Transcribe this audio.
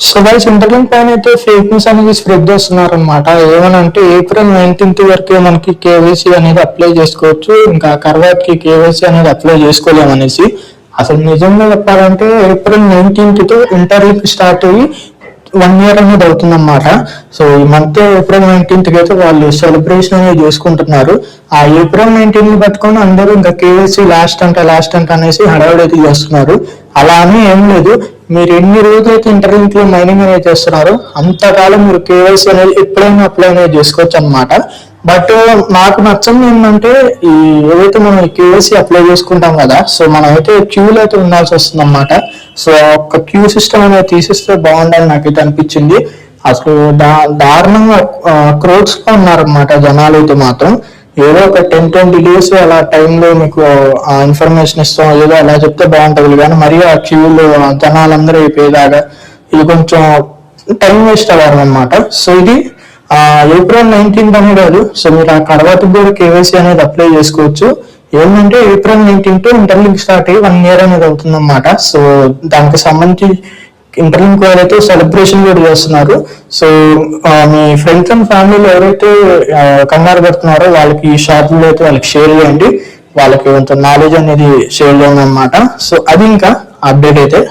So guys interlink పైన అయితే fake news అనేది స్ప్రెడ్ చేస్తున్నారు అనమాట. ఏమనంటే April 19th వరకే మనకి కేవైసీ అనేది అప్లై చేసుకోవచ్చు, ఇంకా తర్వాతకి కేవైసీ అనేది అప్లై చేసుకోలేము అనేసి. అసలు నిజంగా చెప్పాలంటే April 19th తో ఇంటర్లింక్ స్టార్ట్ అయ్యి 1 year అనేది అవుతుందన్నమాట. సో ఈ మంత్ April 19th అయితే వాళ్ళు సెలబ్రేషన్ అనేది చేసుకుంటున్నారు. ఆ April 19th పట్టుకొని అందరూ ఇంకా కేవైసీ లాస్ట్ అంట అనేసి హడావిడి అయితే చేస్తున్నారు. అలా అని ఏం లేదు, మీరు ఎన్ని రోజులైతే ఇంటర్లింక్ లో మైనింగ్ అనేది చేస్తున్నారో అంతకాలం మీరు కేవైసీ అనేది ఎప్పుడైనా అప్లై అనేది చేసుకోవచ్చు అనమాట. బట్ నాకు నచ్చంది ఏంటంటే ఈ ఏదైతే మనం కేవైసీ అప్లై చేసుకుంటాం కదా, సో మనం అయితే క్యూలో అయితే ఉండాల్సి వస్తుంది అనమాట. సో ఒక క్యూ సిస్టమ్ అనేది తీసిస్తే బాగుండాలని నాకైతే అనిపించింది. అసలు దారుణంగా క్రోడ్స్ లో ఉన్నారనమాట జనాలు అయితే మాత్రం. ఏదో ఒక 10-20 days అలా టైంలో మీకు ఇన్ఫర్మేషన్ ఇస్తాం, ఏదో అలా చెప్తే బాగుంటుంది కానీ మరి ఆ క్యూలో జనాలందరూ అయిపోయేదాకా ఇది కొంచెం టైం వేస్ట్ అవ్వడం అనమాట. సో ఇది April 19th అనే కాదు, సో మీరు ఆ తర్వాత కూడా కేవైసీ అనేది అప్లై చేసుకోవచ్చు. ఏంటంటే April 19th ఇంటర్లింక్ స్టార్ట్ అయ్యి 1 year అనేది అవుతుంది అనమాట. సో దానికి సంబంధించి ఇంటర్లింక్ వాళ్ళైతే సెలబ్రేషన్ కూడా చేస్తున్నారు. సో మీ ఫ్రెండ్స్ అండ్ ఫ్యామిలీలో ఎవరైతే కంగారు పడుతున్నారో వాళ్ళకి ఈ షార్ట్లో అయితే వాళ్ళకి షేర్ చేయండి, వాళ్ళకి కొంత నాలెడ్జ్ అనేది షేర్ చేయండి అనమాట. సో అది ఇంకా అప్డేట్ అయితే.